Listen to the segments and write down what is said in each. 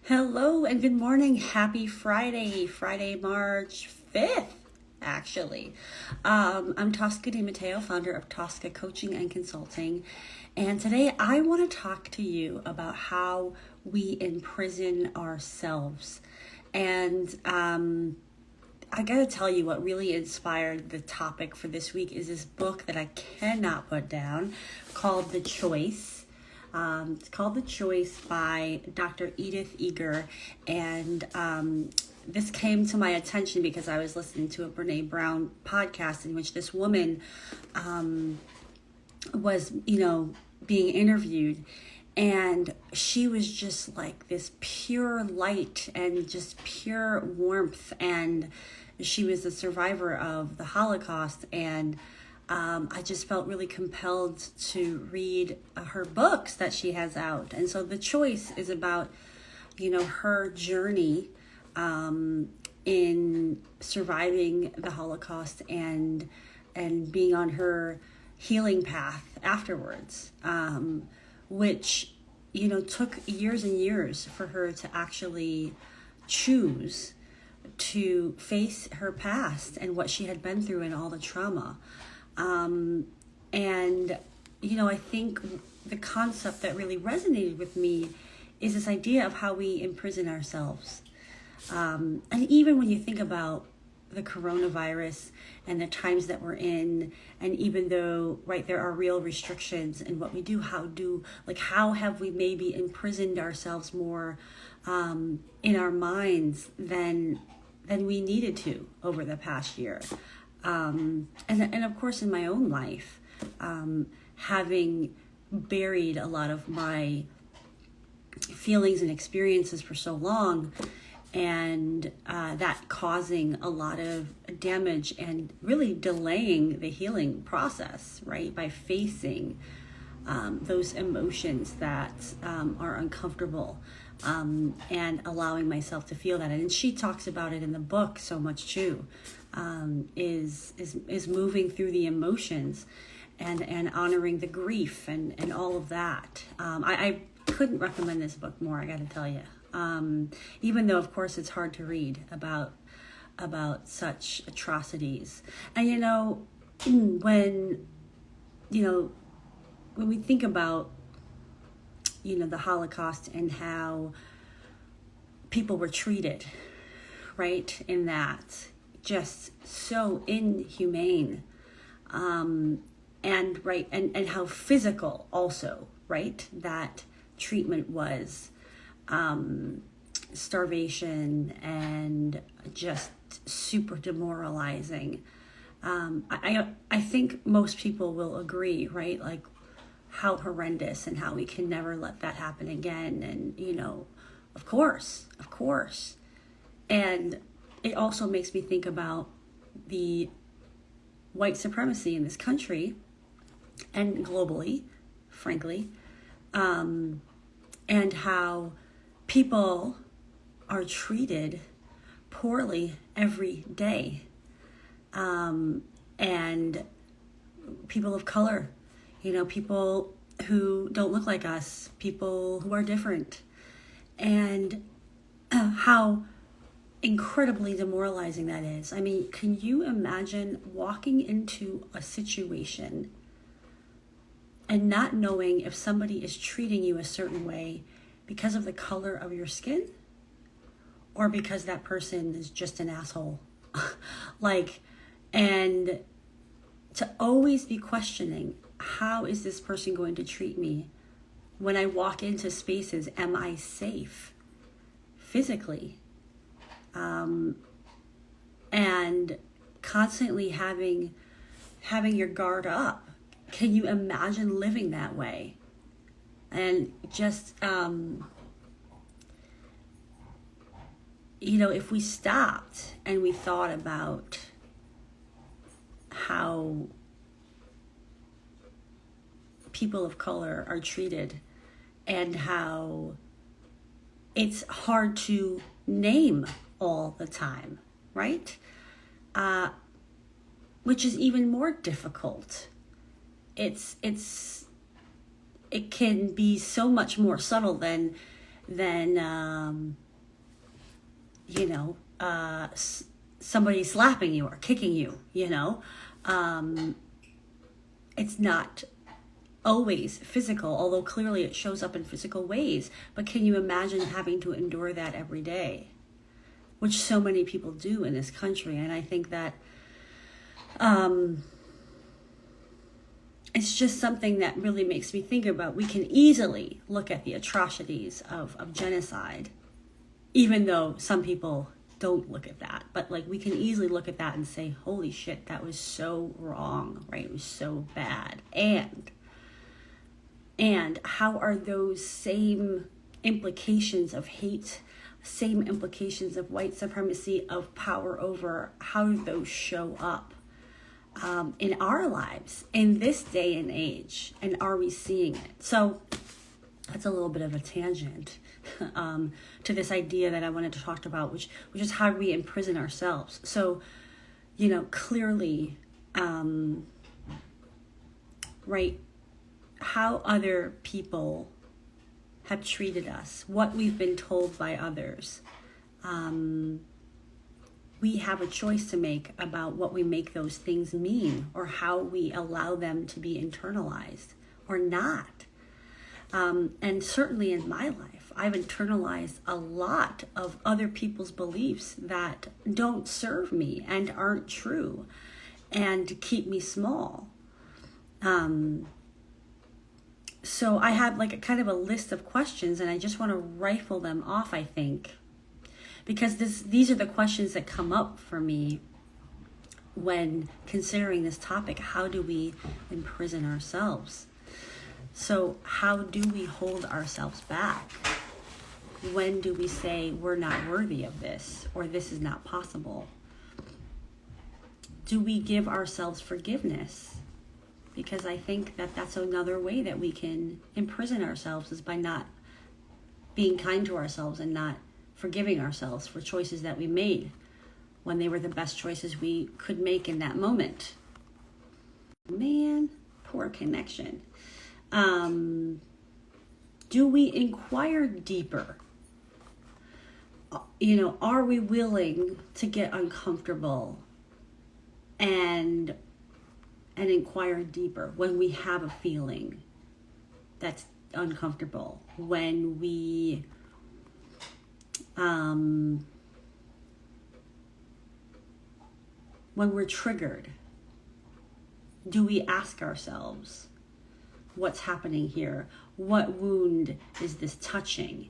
Hello and good morning. Happy Friday, March 5th, actually. I'm Tosca Di Matteo, founder of Tosca Coaching and Consulting. And today I want to talk to you about how we imprison ourselves. And I got to tell you what really inspired the topic for this week is this book that I cannot put down called The Choice. It's called The Choice by Dr. Edith Eger, and this came to my attention because I was listening to a Brene Brown podcast in which this woman was, being interviewed, and she was just like this pure light and just pure warmth, and she was a survivor of the Holocaust, and I just felt really compelled to read her books that she has out. And so The Choice is about, her journey in surviving the Holocaust and being on her healing path afterwards, which, took years and years for her to actually choose to face her past and what she had been through and all the trauma. I think the concept that really resonated with me is this idea of how we imprison ourselves. And even when you think about the coronavirus and the times that we're in, and even though, there are real restrictions in what we do, how have we maybe imprisoned ourselves more in our minds than we needed to over the past year? And of course in my own life, having buried a lot of my feelings and experiences for so long, and that causing a lot of damage and really delaying the healing process, right? By facing those emotions that are uncomfortable, and allowing myself to feel that. And she talks about it in the book so much too, is moving through the emotions and honoring the grief and all of that. I couldn't recommend this book more, I got to tell you. Even though, of course, it's hard to read about such atrocities. And when we think about the Holocaust and how people were treated, right, in that, just so inhumane, and how physical also, right, that treatment was, starvation and just super demoralizing. I think most people will agree, right, like how horrendous and how we can never let that happen again. And of course, and it also makes me think about the white supremacy in this country and globally, frankly, and how people are treated poorly every day, and people of color, people who don't look like us, people who are different, and how incredibly demoralizing that is. I mean, can you imagine walking into a situation and not knowing if somebody is treating you a certain way because of the color of your skin or because that person is just an asshole? And to always be questioning, how is this person going to treat me when I walk into spaces? Am I safe physically? And constantly having your guard up. Can you imagine living that way? And just, if we stopped and we thought about how people of color are treated and how it's hard to name all the time, right? Which is even more difficult. It can be so much more subtle than than, somebody slapping you or kicking you, It's not always physical, although clearly it shows up in physical ways. But can you imagine having to endure that every day? Which so many people do in this country. And I think that it's just something that really makes me think about. We can easily look at the atrocities of genocide, even though some people don't look at that. But like, we can easily look at that and say, holy shit, that was so wrong, right? It was so bad. And how are those same implications of hate, same implications of white supremacy, of power over, how do those show up in our lives in this day and age? And are we seeing it? So that's a little bit of a tangent to this idea that I wanted to talk about, which is how we imprison ourselves. So, clearly, right, how other people have treated us, what we've been told by others. We have a choice to make about what we make those things mean, or how we allow them to be internalized or not. And certainly in my life, I've internalized a lot of other people's beliefs that don't serve me and aren't true and keep me small. So I have like a kind of a list of questions, and I just want to rifle them off, I think, because these are the questions that come up for me when considering this topic. How do we imprison ourselves? So how do we hold ourselves back? When do we say we're not worthy of this, or this is not possible? Do we give ourselves forgiveness? Because I think that that's another way that we can imprison ourselves, is by not being kind to ourselves and not forgiving ourselves for choices that we made when they were the best choices we could make in that moment. Man, poor connection. Do we inquire deeper? Are we willing to get uncomfortable and inquire deeper when we have a feeling that's uncomfortable, when we when we're triggered? Do we ask ourselves, what's happening here? What wound is this touching?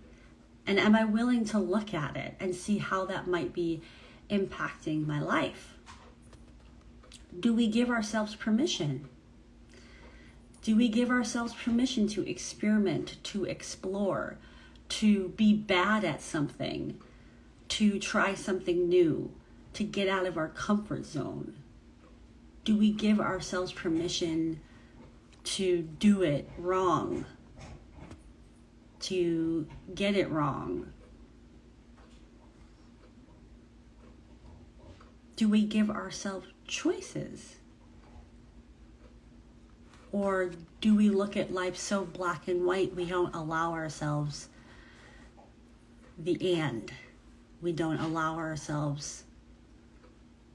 And am I willing to look at it and see how that might be impacting my life? Do we give ourselves permission? Do we give ourselves permission to experiment, to explore, to be bad at something, to try something new, to get out of our comfort zone? Do we give ourselves permission to do it wrong, to get it wrong? Do we give ourselves choices? Or do we look at life so black and white we don't allow ourselves the and? We don't allow ourselves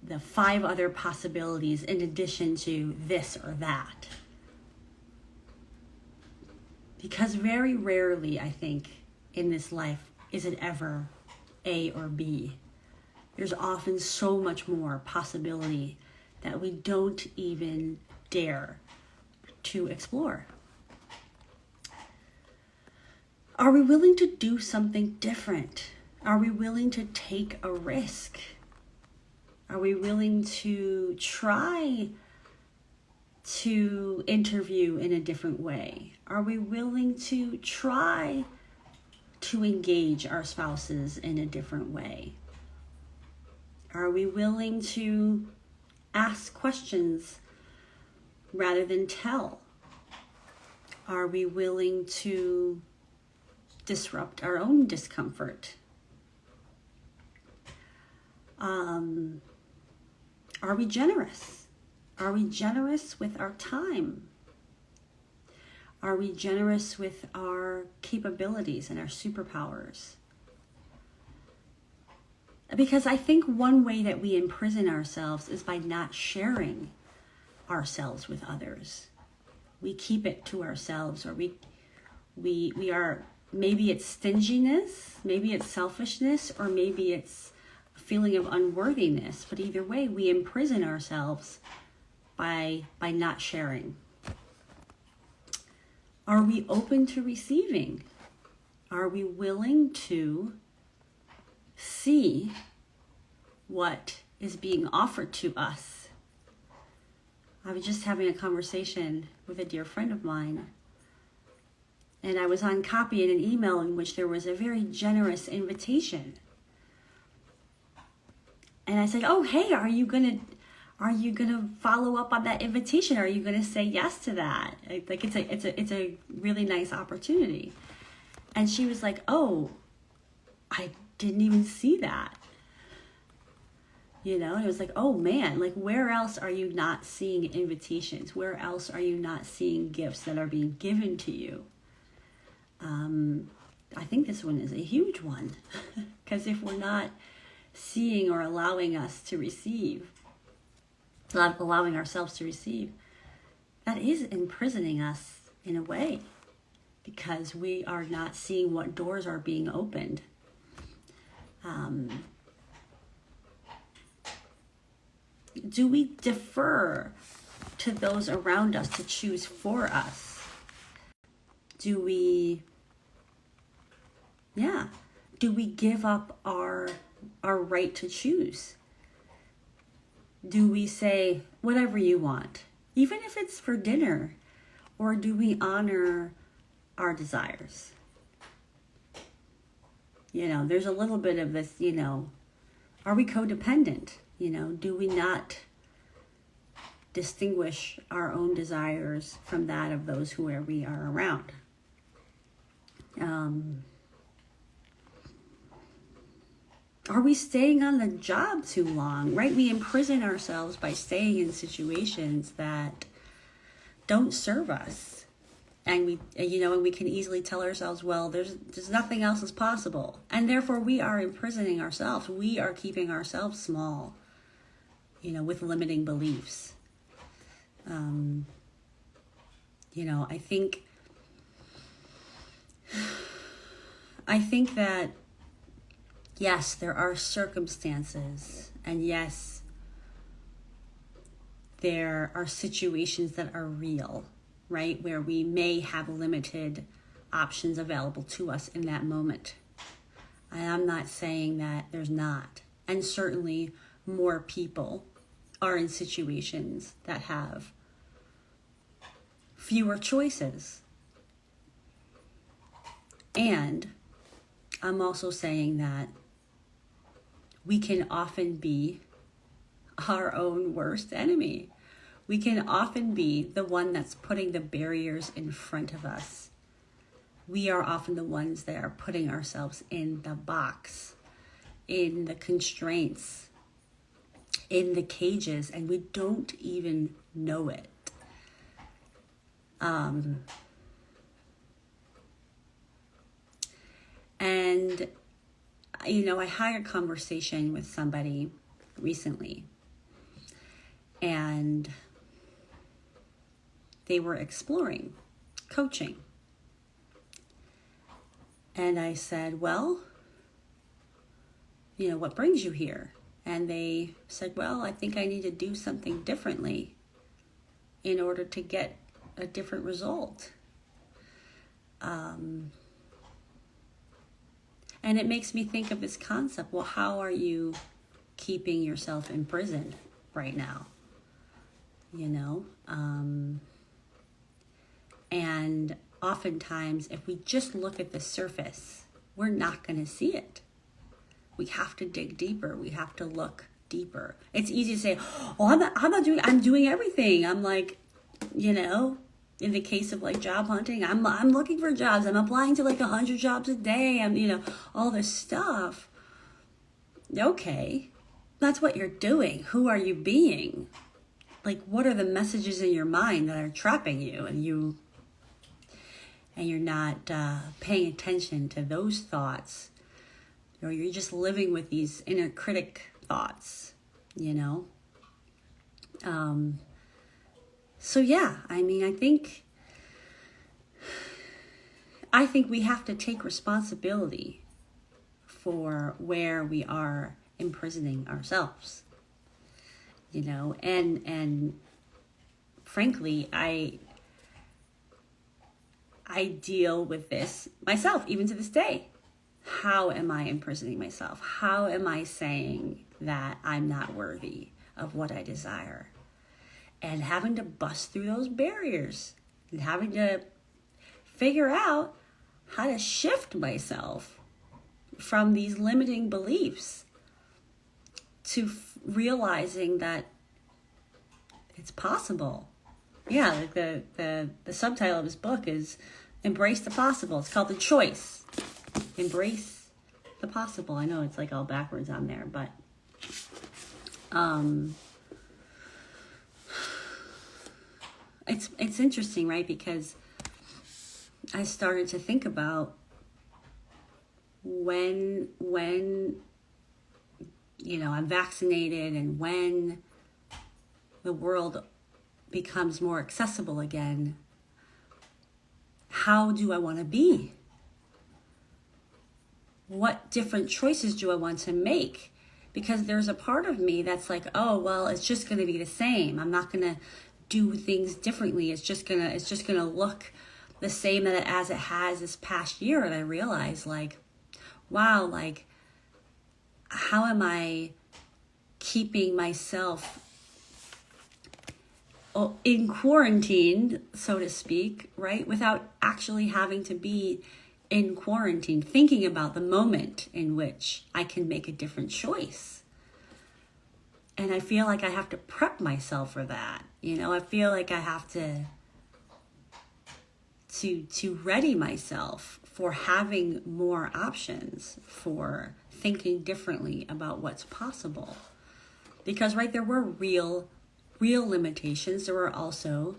the 5 other possibilities in addition to this or that. Because very rarely, I think, in this life is it ever A or B. There's often so much more possibility that we don't even dare to explore. Are we willing to do something different? Are we willing to take a risk? Are we willing to try to interview in a different way? Are we willing to try to engage our spouses in a different way? Are we willing to ask questions rather than tell? Are we willing to disrupt our own discomfort? Are we generous? Are we generous with our time? Are we generous with our capabilities and our superpowers? Because I think one way that we imprison ourselves is by not sharing ourselves with others. We keep it to ourselves, or we are, maybe it's stinginess, maybe it's selfishness, or maybe it's a feeling of unworthiness. But either way, we imprison ourselves by not sharing. Are we open to receiving? Are we willing to see what is being offered to us? I was just having a conversation with a dear friend of mine, and I was on copy in an email in which there was a very generous invitation. And I said, "Oh, hey, are you gonna follow up on that invitation? Are you gonna say yes to that? Like it's a really nice opportunity." And she was like, "Oh, I didn't even see that." You know, it was like, oh man, like where else are you not seeing invitations? Where else are you not seeing gifts that are being given to you? I think this one is a huge one, because if we're not seeing or allowing us to receive, allowing ourselves to receive, that is imprisoning us in a way, because we are not seeing what doors are being opened. Do we defer to those around us to choose for us? Do we give up our right to choose? Do we say, whatever you want, even if it's for dinner? Or do we honor our desires? You know, there's a little bit of this, you know, are we codependent? You know, do we not distinguish our own desires from that of those who we are around? Are we staying on the job too long, right? We imprison ourselves by staying in situations that don't serve us. And we can easily tell ourselves, well, there's nothing else is possible. And therefore we are imprisoning ourselves. We are keeping ourselves small, you know, with limiting beliefs. I think that, yes, there are circumstances, and yes, there are situations that are real, right? Where we may have limited options available to us in that moment. And I'm not saying that there's not. And certainly more people are in situations that have fewer choices. And I'm also saying that we can often be our own worst enemy. We can often be the one that's putting the barriers in front of us. We are often the ones that are putting ourselves in the box, in the constraints, in the cages, and we don't even know it. And, you know, I had a conversation with somebody recently, and they were exploring coaching. And I said, well, you know, what brings you here? And they said, well, I think I need to do something differently in order to get a different result. And it makes me think of this concept. Well, how are you keeping yourself imprisoned right now? You know? And oftentimes, if we just look at the surface, we're not going to see it. We have to dig deeper. We have to look deeper. It's easy to say, oh, I'm doing everything. I'm like, you know, in the case of like job hunting, I'm looking for jobs. I'm applying to like 100 jobs a day. I'm, you know, all this stuff. Okay, that's what you're doing. Who are you being? Like, what are the messages in your mind that are trapping you? And and you're not paying attention to those thoughts, or you're just living with these inner critic thoughts, you know? So yeah, I mean, I think we have to take responsibility for where we are imprisoning ourselves, you know, and frankly, I deal with this myself, even to this day. How am I imprisoning myself? How am I saying that I'm not worthy of what I desire? And having to bust through those barriers and having to figure out how to shift myself from these limiting beliefs to realizing that it's possible. Yeah, like the subtitle of his book is Embrace the Possible. It's called The Choice. Embrace the Possible. I know it's like all backwards on there, but it's interesting, right? Because I started to think about when you know, I'm vaccinated and when the world becomes more accessible again, how do I want to be? What different choices do I want to make? Because there's a part of me that's like, oh, well, it's just going to be the same. I'm not going to do things differently. It's just going to look the same as it has this past year. And I realized, like, wow, like, how am I keeping myself in quarantine, so to speak, right? Without actually having to be in quarantine, thinking about the moment in which I can make a different choice. And I feel like I have to prep myself for that. You know, I feel like I have to ready myself for having more options, for thinking differently about what's possible. Because, right, there were real limitations. There were also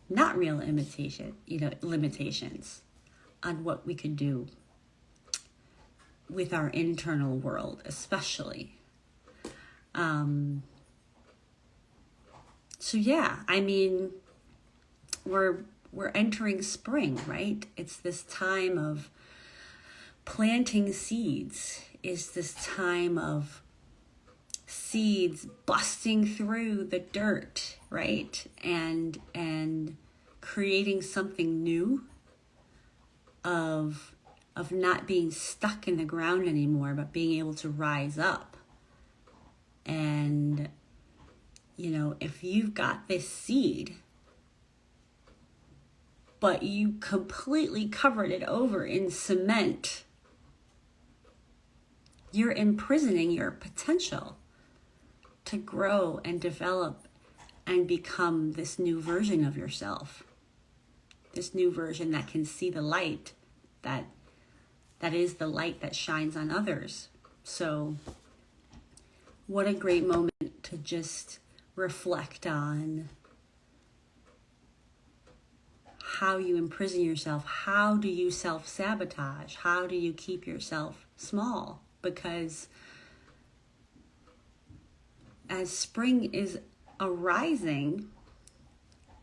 not real limitations on what we could do with our internal world, especially. So yeah, I mean, we're entering spring, right? It's this time of planting seeds. It's this time of seeds busting through the dirt, right? And creating something new of not being stuck in the ground anymore, but being able to rise up. And, you know, if you've got this seed, but you completely covered it over in cement, you're imprisoning your potential to grow and develop and become this new version of yourself. This new version that can see the light, that is the light that shines on others. So what a great moment to just reflect on how you imprison yourself. How do you self-sabotage? How do you keep yourself small? Because as spring is arising,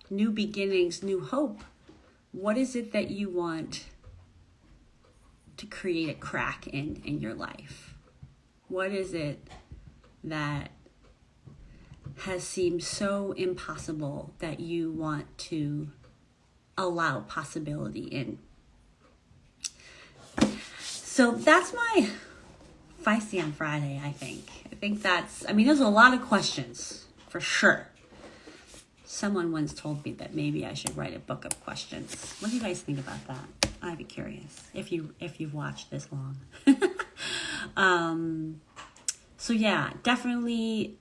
new beginnings, new hope, what is it that you want to create a crack in your life? What is it that has seemed so impossible that you want to allow possibility in? So that's my Feisty on Friday, I think. There's a lot of questions, for sure. Someone once told me that maybe I should write a book of questions. What do you guys think about that? I'd be curious if you've watched this long. So yeah, definitely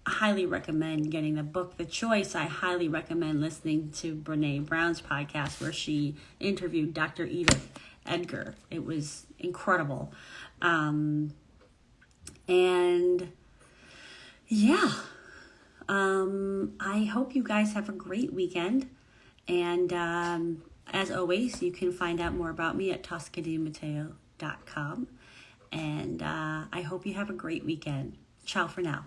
highly recommend getting the book, The Choice. I highly recommend listening to Brene Brown's podcast where she interviewed Dr. Edith Eger. It was incredible. And yeah, I hope you guys have a great weekend. And As always, you can find out more about me at toscadimateo.com. And I hope you have a great weekend. Ciao for now.